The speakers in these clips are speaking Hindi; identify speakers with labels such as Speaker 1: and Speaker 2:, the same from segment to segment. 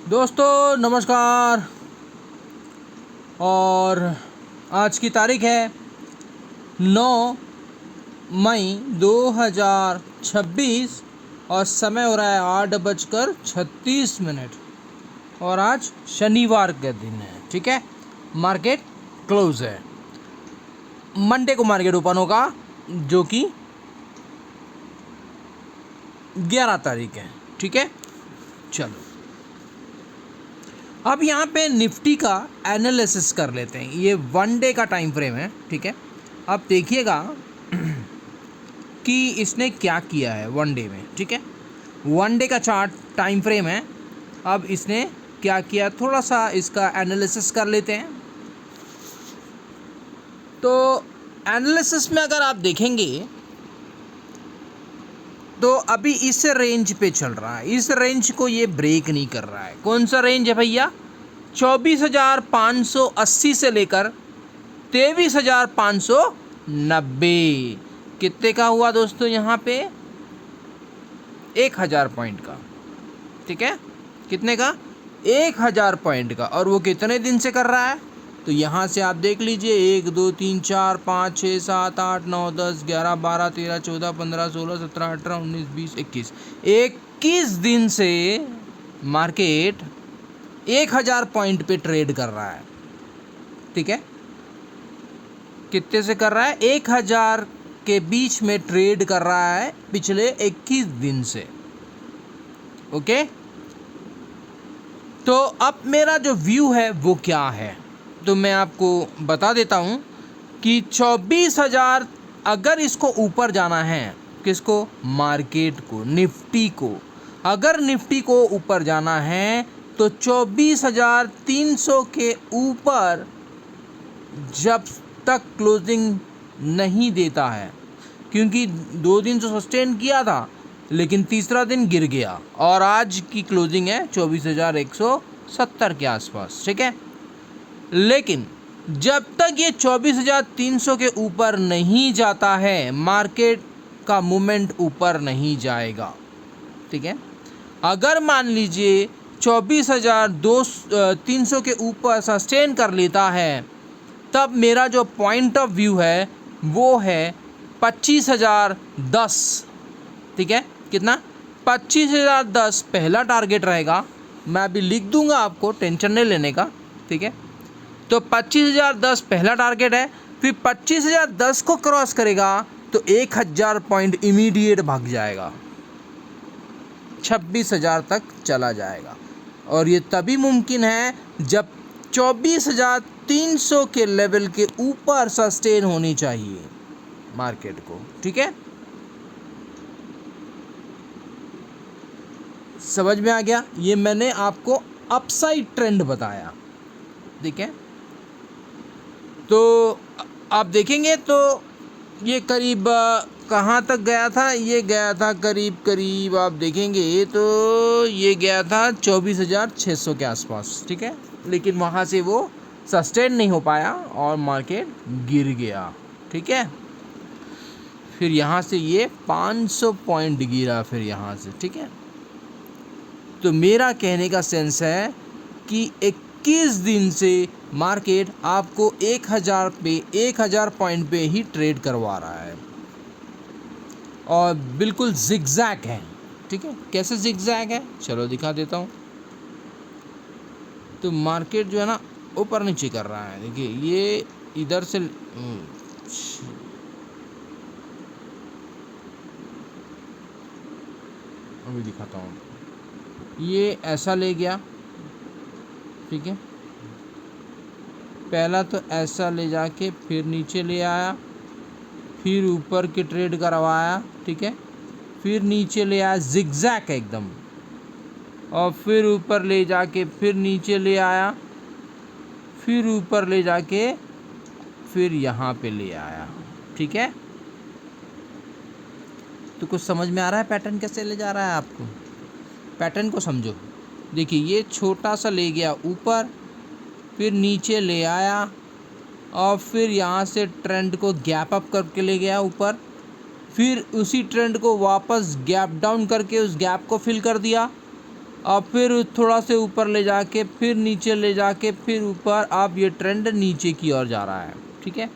Speaker 1: दोस्तों नमस्कार। और आज की तारीख है 9 मई 2026 और समय हो रहा है 8:36 और आज शनिवार का दिन है। ठीक है, मार्केट क्लोज है। मंडे को मार्केट ओपन होगा जो कि 11 तारीख है। ठीक है, चलो अब यहाँ पे निफ्टी का एनालिसिस कर लेते हैं। ये 1 डे का टाइम फ्रेम है। ठीक है, अब देखिएगा कि इसने क्या किया है 1 डे में। ठीक है, 1 डे का चार्ट टाइम फ्रेम है। अब इसने क्या किया, थोड़ा सा इसका एनालिसिस कर लेते हैं। तो एनालिसिस में अगर आप देखेंगे तो अभी इस रेंज पे चल रहा है। इस रेंज को ये ब्रेक नहीं कर रहा है। कौन सा रेंज है भैया? 24,580 से लेकर 23,590। कितने का हुआ दोस्तों? यहाँ पे 1,000 पॉइंट का। ठीक है, कितने का? 1,000 पॉइंट का। और वो कितने दिन से कर रहा है? तो यहाँ से आप देख लीजिए 1 2 3 4 5 6 7 8 9 10 11 12 13 14 15 16 17 18 19 20 21 21 दिन से मार्केट 1,000 पॉइंट पे ट्रेड कर रहा है। ठीक है, कितने से कर रहा है? 1,000 के बीच में ट्रेड कर रहा है पिछले 21 दिन से। ओके, तो अब मेरा जो व्यू है वो क्या है तो मैं आपको बता देता हूँ कि 24,000 अगर इसको ऊपर जाना है, किसको? मार्केट को, निफ्टी को। अगर निफ्टी को ऊपर जाना है तो 24,300 के ऊपर जब तक क्लोजिंग नहीं देता है, क्योंकि 2 दिन तो सस्टेन किया था लेकिन तीसरा दिन गिर गया और आज की क्लोजिंग है 24,170 के आसपास। ठीक है, लेकिन जब तक ये 24,300 के ऊपर नहीं जाता है मार्केट का मूवमेंट ऊपर नहीं जाएगा। ठीक है, अगर मान लीजिए 24,300 के ऊपर सस्टेन कर लेता है तब मेरा जो पॉइंट ऑफ व्यू है वो है 25,010। ठीक है, कितना? 25,010 पहला टारगेट रहेगा। मैं अभी लिख दूंगा, आपको टेंशन नहीं लेने का। ठीक है, तो 25,010 पहला टारगेट है। फिर 25,010 को क्रॉस करेगा तो 1,000 पॉइंट इमीडिएट भाग जाएगा, 26,000 तक चला जाएगा। और ये तभी मुमकिन है जब 24,300 के लेवल के ऊपर सस्टेन होनी चाहिए मार्केट को। ठीक है, समझ में आ गया? ये मैंने आपको अपसाइड ट्रेंड बताया। ठीक है, तो आप देखेंगे तो ये करीब कहाँ तक गया था? ये गया था करीब आप देखेंगे तो ये गया था 24,600 के आसपास। ठीक है, लेकिन वहाँ से वो सस्टेन नहीं हो पाया और मार्केट गिर गया। ठीक है, फिर यहाँ से ये 500 पॉइंट गिरा फिर यहाँ से। ठीक है, तो मेरा कहने का सेंस है कि 21 दिन से मार्केट आपको 1,000 पॉइंट पे ही ट्रेड करवा रहा है और बिल्कुल जिगजैग है। ठीक है, कैसे जिगजैग है चलो दिखा देता हूँ। तो मार्केट जो है ना ऊपर नीचे कर रहा है। देखिए ये इधर से अभी दिखाता हूँ। ये ऐसा ले गया। ठीक है, पहला तो ऐसा ले जाके फिर नीचे ले आया, फिर ऊपर की ट्रेड करवाया। ठीक है, फिर नीचे ले आया, जिगजैग एकदम, और फिर ऊपर ले जाके फिर नीचे ले आया, फिर ऊपर ले जाके फिर यहाँ पे ले आया। ठीक है, तो कुछ समझ में आ रहा है पैटर्न कैसे ले जा रहा है? आपको पैटर्न को समझो। देखिए ये छोटा सा ले गया ऊपर, फिर नीचे ले आया और फिर यहाँ से ट्रेंड को गैप अप करके ले गया ऊपर, फिर उसी ट्रेंड को वापस गैप डाउन करके उस गैप को फिल कर दिया, और फिर थोड़ा से ऊपर ले जाके फिर नीचे ले जाके फिर ऊपर, अब ये ट्रेंड नीचे की ओर जा रहा है। ठीक है,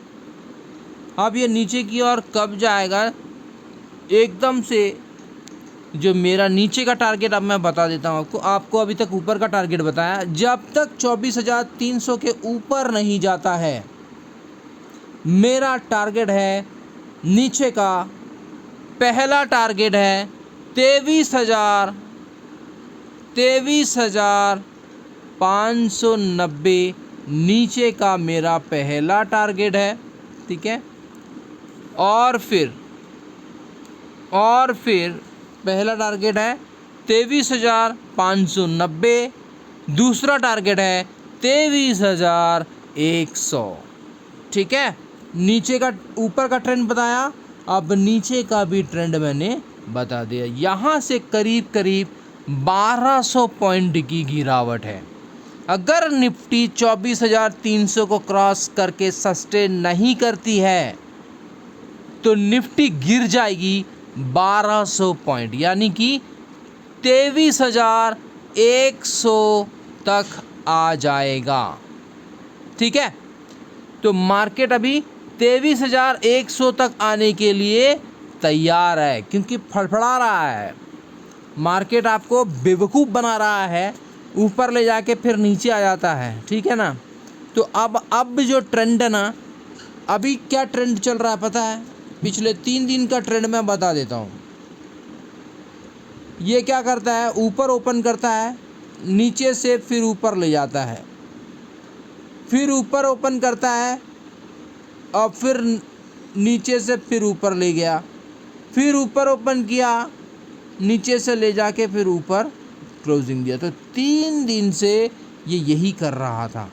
Speaker 1: अब ये नीचे की ओर कब जाएगा एकदम से, जो मेरा नीचे का टारगेट अब मैं बता देता हूँ आपको अभी तक ऊपर का टारगेट बताया, जब तक 24,300 के ऊपर नहीं जाता है मेरा टारगेट है, नीचे का पहला टारगेट है 23,590 नीचे का मेरा पहला टारगेट है। ठीक है, और फिर पहला टारगेट है 23,590, दूसरा टारगेट है 23,100। ठीक है, नीचे का ऊपर का ट्रेंड बताया, अब नीचे का भी ट्रेंड मैंने बता दिया। यहाँ से करीब करीब 1200 पॉइंट की गिरावट है। अगर निफ्टी 24,300 को क्रॉस करके सस्टेन नहीं करती है तो निफ्टी गिर जाएगी 1200 पॉइंट, यानी कि 23,100 तक आ जाएगा। ठीक है, तो मार्केट अभी 23,100 तक आने के लिए तैयार है, क्योंकि फड़फड़ा रहा है। मार्केट आपको बेवकूफ़ बना रहा है, ऊपर ले जाके फिर नीचे आ जाता है। ठीक है ना, तो अब जो ट्रेंड है ना, अभी क्या ट्रेंड चल रहा है पता है? पिछले 3 दिन का ट्रेंड मैं बता देता हूँ। ये क्या करता है, ऊपर ओपन करता है, नीचे से फिर ऊपर ले जाता है, फिर ऊपर ओपन करता है और फिर नीचे से फिर ऊपर ले गया, फिर ऊपर ओपन किया, नीचे से ले जाके फिर ऊपर क्लोजिंग दिया। तो 3 दिन से ये यही कर रहा था,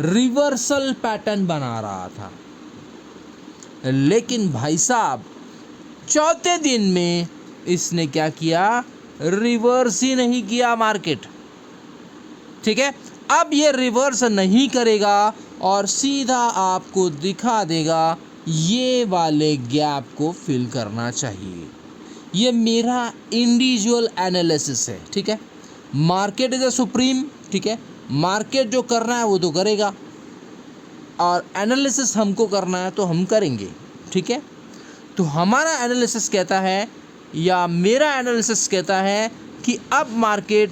Speaker 1: रिवर्सल पैटर्न बना रहा था। लेकिन भाई साहब चौथे दिन में इसने क्या किया, रिवर्स ही नहीं किया मार्केट। ठीक है, अब ये रिवर्स नहीं करेगा और सीधा आपको दिखा देगा ये वाले गैप को फिल करना चाहिए। ये मेरा इंडिविजुअल एनालिसिस है। ठीक है, मार्केट इज अ सुप्रीम। ठीक है, मार्केट जो करना है वो तो करेगा और एनालिसिस हमको करना है तो हम करेंगे। ठीक है, तो हमारा एनालिसिस कहता है या मेरा एनालिसिस कहता है कि अब मार्केट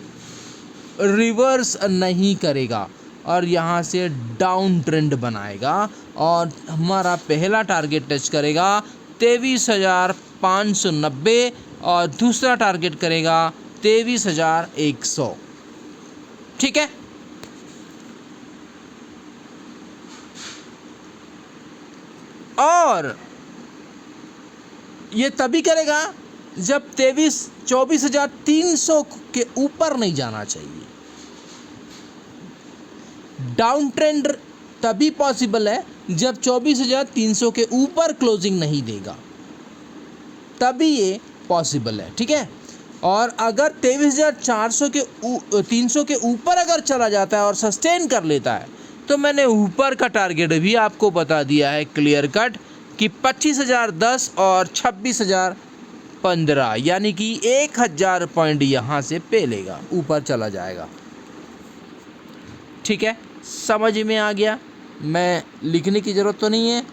Speaker 1: रिवर्स नहीं करेगा और यहाँ से डाउन ट्रेंड बनाएगा और हमारा पहला टारगेट टच करेगा 23,590 और दूसरा टारगेट करेगा 23,100। ठीक है, और ये तभी करेगा जब 24,300 के ऊपर नहीं जाना चाहिए। डाउन ट्रेंड तभी पॉसिबल है जब 24,300 के ऊपर क्लोजिंग नहीं देगा, तभी ये पॉसिबल है। ठीक है, और अगर 23,400 के 300 के ऊपर अगर चला जाता है और सस्टेन कर लेता है तो मैंने ऊपर का टारगेट भी आपको बता दिया है क्लियर कट कि 25,010 और 26,015, यानी कि 1,000 पॉइंट यहाँ से पे लेगा, ऊपर चला जाएगा। ठीक है, समझ में आ गया? मैं लिखने की ज़रूरत तो नहीं है,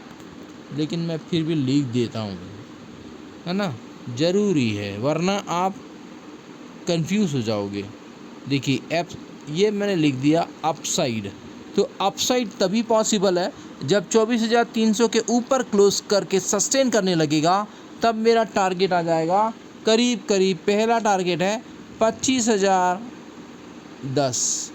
Speaker 1: लेकिन मैं फिर भी लिख देता हूँ, है ना, ज़रूरी है, वरना आप कंफ्यूज हो जाओगे। देखिए ये मैंने लिख दिया अपसाइड, तो अपसाइड तभी पॉसिबल है जब 24,300 के ऊपर क्लोज करके सस्टेन करने लगेगा, तब मेरा टारगेट आ जाएगा करीब करीब, पहला टारगेट है 25,010,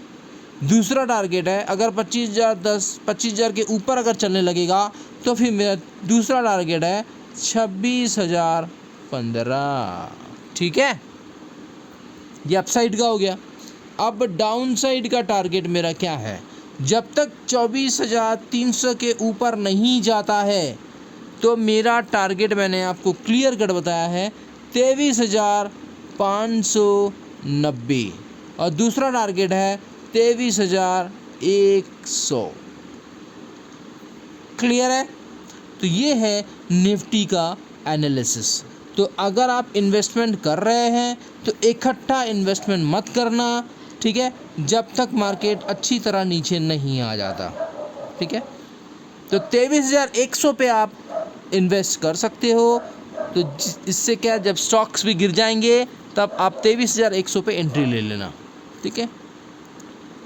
Speaker 1: दूसरा टारगेट है अगर 25,000 के ऊपर अगर चलने लगेगा तो फिर मेरा दूसरा टारगेट है 26,015। ठीक है, ये अपसाइड का हो गया। अब डाउन साइड का टारगेट मेरा क्या है, जब तक 24,300 के ऊपर नहीं जाता है तो मेरा टारगेट मैंने आपको क्लियर कट बताया है 23,590 और दूसरा टारगेट है 23,100। क्लियर है? तो ये है निफ्टी का एनालिसिस। तो अगर आप इन्वेस्टमेंट कर रहे हैं तो इकट्ठा इन्वेस्टमेंट मत करना, ठीक है, जब तक मार्केट अच्छी तरह नीचे नहीं आ जाता, ठीक है। तो 23,100 पे आप इन्वेस्ट कर सकते हो। तो इससे क्या, जब स्टॉक्स भी गिर जाएंगे तब आप 23,100 पे एंट्री ले लेना, ठीक है।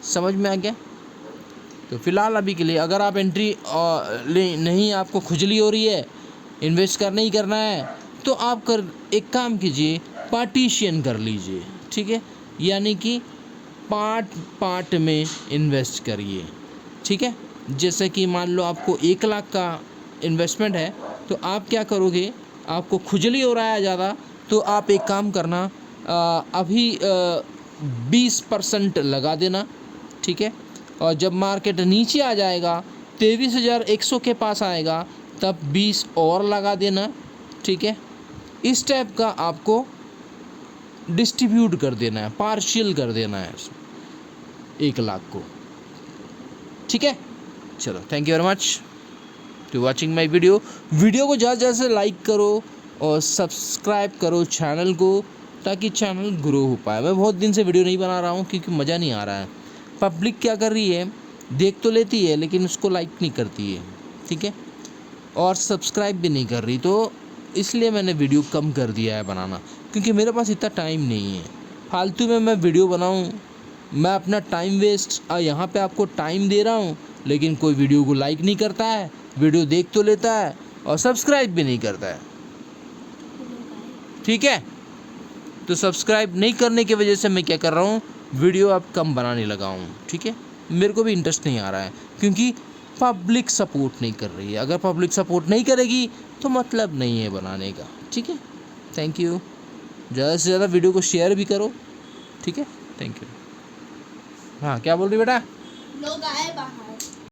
Speaker 1: समझ में आ गया? तो फिलहाल अभी के लिए अगर आप एंट्री नहीं, आपको खुजली हो रही है, इन्वेस्ट करना ही करना है, तो आप एक काम कीजिए, पार्टीशन कर लीजिए, ठीक है, यानी कि पार्ट में इन्वेस्ट करिए, ठीक है। जैसे कि मान लो आपको 1 लाख का इन्वेस्टमेंट है, तो आप क्या करोगे, आपको खुजली हो रहा है ज़्यादा, तो आप एक काम करना, अभी 20% लगा देना, ठीक है। और जब मार्केट नीचे आ जाएगा 23,100 के पास आएगा, तब 20 और लगा देना, ठीक है। इस टाइप का आपको डिस्ट्रीब्यूट कर देना है, पार्शियल कर देना है 1 लाख को, ठीक है। चलो, thank you very much to watching my video को ज़्यादा से लाइक करो और सब्सक्राइब करो चैनल को, ताकि चैनल ग्रो हो पाए। मैं बहुत दिन से वीडियो नहीं बना रहा हूँ क्योंकि मज़ा नहीं आ रहा है। पब्लिक क्या कर रही है, देख तो लेती है लेकिन उसको लाइक नहीं करती है, ठीक है, और सब्सक्राइब भी नहीं कर रही, तो इसलिए मैंने वीडियो कम कर दिया है बनाना, क्योंकि मेरे पास इतना टाइम नहीं है। फालतू में मैं वीडियो बनाऊँ, मैं अपना टाइम वेस्ट, यहाँ पे आपको टाइम दे रहा हूँ, लेकिन कोई वीडियो को लाइक नहीं करता है, वीडियो देख तो लेता है और सब्सक्राइब भी नहीं करता है, ठीक है। तो सब्सक्राइब नहीं करने की वजह से मैं क्या कर रहा हूँ, वीडियो अब कम बनाने लगा हूँ, ठीक है। मेरे को भी इंटरेस्ट नहीं आ रहा है क्योंकि पब्लिक सपोर्ट नहीं कर रही है। अगर पब्लिक सपोर्ट नहीं करेगी तो मतलब नहीं है बनाने का, ठीक है। Thank you. ज़्यादा से ज़्यादा वीडियो को शेयर भी करो, ठीक है। Thank you. हाँ, क्या बोल रही बेटा?
Speaker 2: लोग आए बाहर।